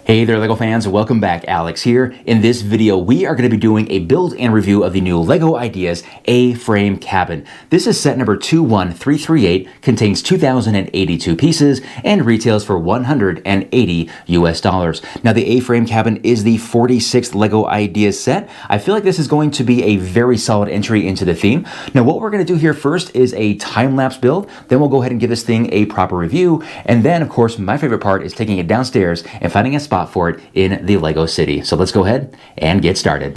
Hey there LEGO fans, welcome back. Alex here. In this video, we are going to be doing a build and review of the new LEGO Ideas A-Frame Cabin. This is set number 21338, contains 2,082 pieces, and retails for $180 US. Now the A-Frame Cabin is the 46th LEGO Ideas set. I feel like this is going to be a very solid entry into the theme. Now what we're going to do here first is a time-lapse build, then we'll go ahead and give this thing a proper review, and then of course my favorite part is taking it downstairs and finding a spot for it in the LEGO City. So let's go ahead and get started.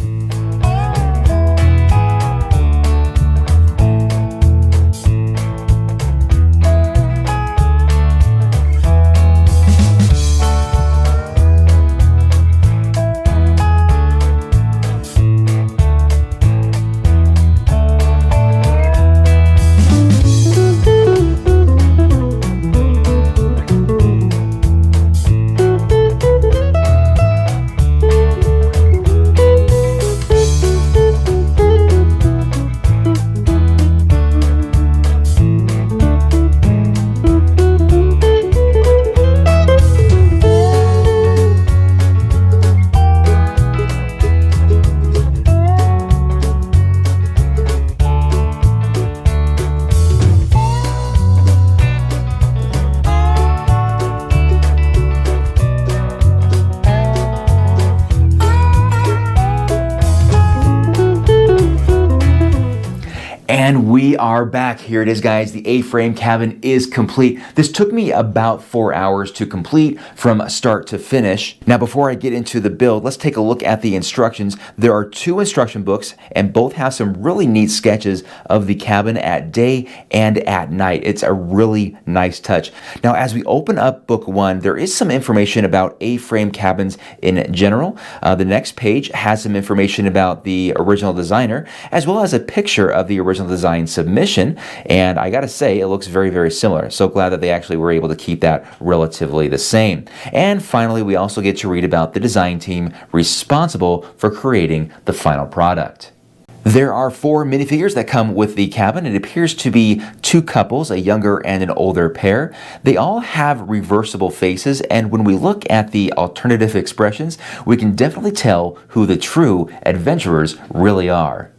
And we are back. Here it is, guys. The A-Frame Cabin is complete. This took me about 4 hours to complete from start to finish. Now, before I get into the build, let's take a look at the instructions. There are two instruction books, and both have some really neat sketches of the cabin at day and at night. It's a really nice touch. Now, as we open up book one, there is some information about A-Frame cabins in general. The next page has some information about the original designer, as well as a picture of the original design submission, and I gotta say it looks very, very similar. So glad that they actually were able to keep that relatively the same. And finally, we also get to read about the design team responsible for creating the final product. There are 4 minifigures that come with the cabin. It appears to be 2 couples, a younger and an older pair. They all have reversible faces, and when we look at the alternative expressions, we can definitely tell who the true adventurers really are.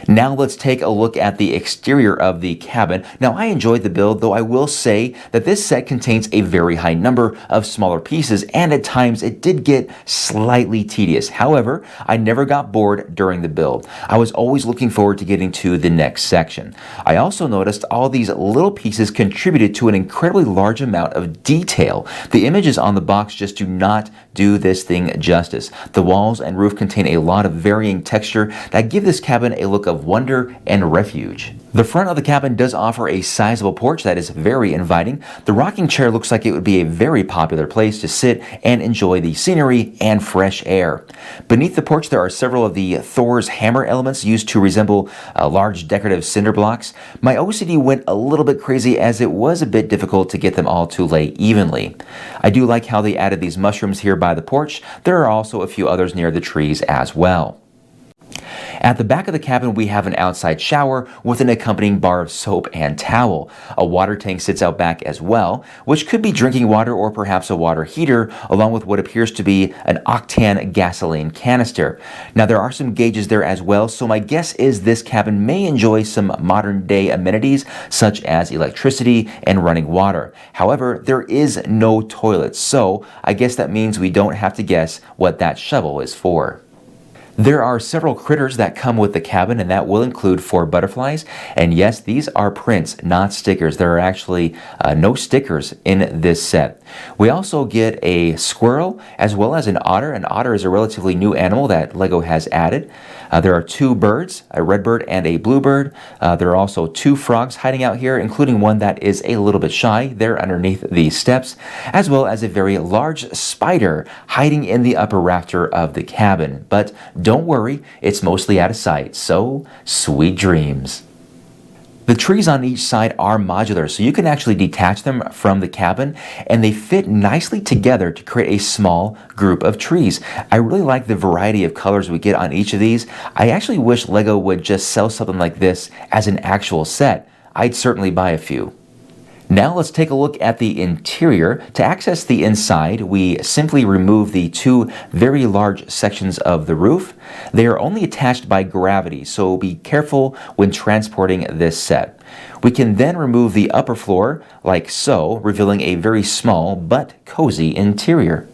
Now let's take a look at the exterior of the cabin. Now I enjoyed the build, though I will say that this set contains a very high number of smaller pieces, and at times it did get slightly tedious. However, I never got bored during the build. I was always looking forward to getting to the next section. I also noticed all these little pieces contributed to an incredibly large amount of detail. The images on the box just do not do this thing justice. The walls and roof contain a lot of varying texture that give this cabin a look of wonder and refuge. The front of the cabin does offer a sizable porch that is very inviting. The rocking chair looks like it would be a very popular place to sit and enjoy the scenery and fresh air. Beneath the porch there are several of the Thor's hammer elements used to resemble large decorative cinder blocks. My OCD went a little bit crazy as it was a bit difficult to get them all to lay evenly. I do like how they added these mushrooms here by the porch. There are also a few others near the trees as well. At the back of the cabin, we have an outside shower with an accompanying bar of soap and towel. A water tank sits out back as well, which could be drinking water or perhaps a water heater, along with what appears to be an octane gasoline canister. Now, there are some gauges there as well, so my guess is this cabin may enjoy some modern day amenities, such as electricity and running water. However, there is no toilet, so I guess that means we don't have to guess what that shovel is for. There are several critters that come with the cabin, and that will include 4 butterflies. And yes, these are prints, not stickers. There are actually no stickers in this set. We also get a squirrel as well as an otter. An otter is a relatively new animal that LEGO has added. There are 2 birds, a red bird and a blue bird. There are also 2 frogs hiding out here, including one that is a little bit shy there underneath the steps, as well as a very large spider hiding in the upper rafter of the cabin. But don't worry, it's mostly out of sight, so sweet dreams. The trees on each side are modular, so you can actually detach them from the cabin, and they fit nicely together to create a small group of trees. I really like the variety of colors we get on each of these. I actually wish LEGO would just sell something like this as an actual set. I'd certainly buy a few. Now let's take a look at the interior. To access the inside, we simply remove the two very large sections of the roof. They are only attached by gravity, so be careful when transporting this set. We can then remove the upper floor like so, revealing a very small but cozy interior.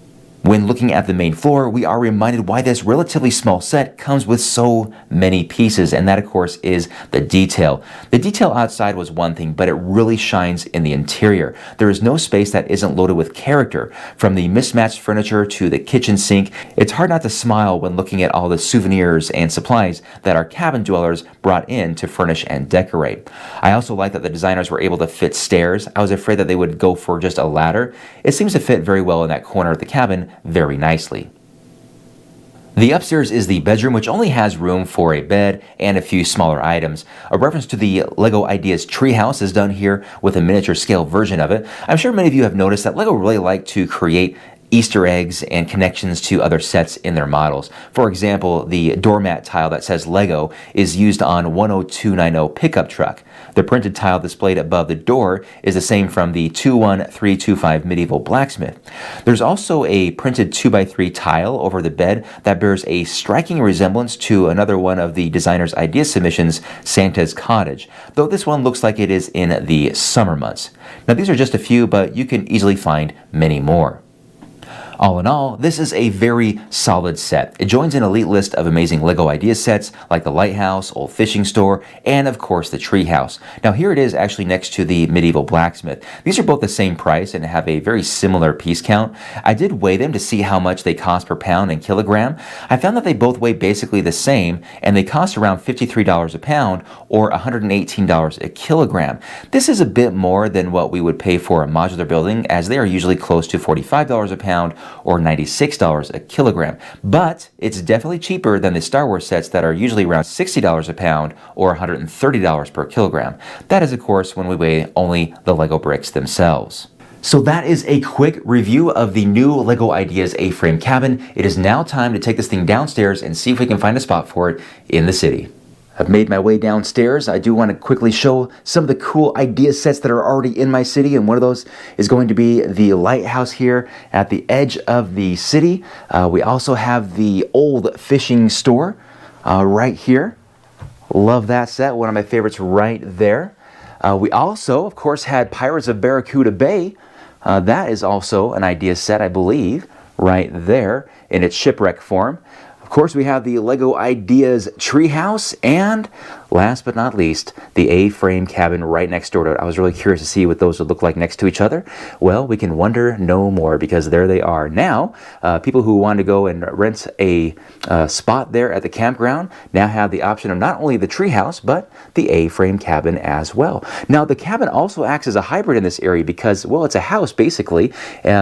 When looking at the main floor, we are reminded why this relatively small set comes with so many pieces, and that of course is the detail. The detail outside was one thing, but it really shines in the interior. There is no space that isn't loaded with character. From the mismatched furniture to the kitchen sink, it's hard not to smile when looking at all the souvenirs and supplies that our cabin dwellers brought in to furnish and decorate. I also like that the designers were able to fit stairs. I was afraid that they would go for just a ladder. It seems to fit very well in that corner of the cabin very nicely. The upstairs is the bedroom, which only has room for a bed and a few smaller items. A reference to the LEGO Ideas treehouse is done here with a miniature scale version of it. I'm sure many of you have noticed that LEGO really like to create Easter eggs and connections to other sets in their models. For example, the doormat tile that says LEGO is used on 10290 pickup truck. The printed tile displayed above the door is the same from the 21325 medieval blacksmith. There's also a printed 2x3 tile over the bed that bears a striking resemblance to another one of the designer's idea submissions, Santa's Cottage, though this one looks like it is in the summer months. Now these are just a few, but you can easily find many more. All in all, this is a very solid set. It joins an elite list of amazing LEGO idea sets like the Lighthouse, Old Fishing Store, and of course the Treehouse. Now here it is actually next to the Medieval Blacksmith. These are both the same price and have a very similar piece count. I did weigh them to see how much they cost per pound and kilogram. I found that they both weigh basically the same, and they cost around $53 a pound or $118 a kilogram. This is a bit more than what we would pay for a modular building, as they are usually close to $45 a pound or $96 a kilogram. But it's definitely cheaper than the Star Wars sets that are usually around $60 a pound or $130 per kilogram. That is, of course, when we weigh only the LEGO bricks themselves. So that is a quick review of the new LEGO Ideas A-frame cabin. It is now time to take this thing downstairs and see if we can find a spot for it in the city. I've made my way downstairs. I do want to quickly show some of the cool idea sets that are already in my city, and one of those is going to be the lighthouse here at the edge of the city. We also have the Old Fishing Store right here. Love that set, one of my favorites right there. We also, of course, had Pirates of Barracuda Bay. That is also an idea set, I believe, right there in its shipwreck form. Of course, we have the LEGO Ideas Treehouse, and last but not least, the A-frame cabin right next door to it. I was really curious to see what those would look like next to each other. Well, we can wonder no more, because there they are. Now, people who want to go and rent a spot there at the campground now have the option of not only the treehouse, but the A-frame cabin as well. Now, the cabin also acts as a hybrid in this area because, well, it's a house basically,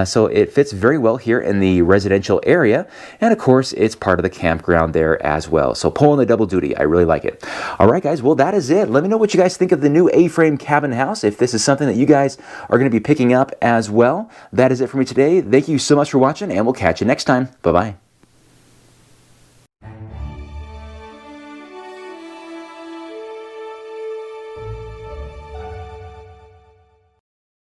so it fits very well here in the residential area, and of course, it's part of the campground there as well. So pulling the double duty, I really like it. All right, guys, well, that is it. Let me know what you guys think of the new A-frame cabin house, if this is something that you guys are going to be picking up as well. That is it for me today. Thank you so much for watching, and we'll catch you next time. Bye-bye.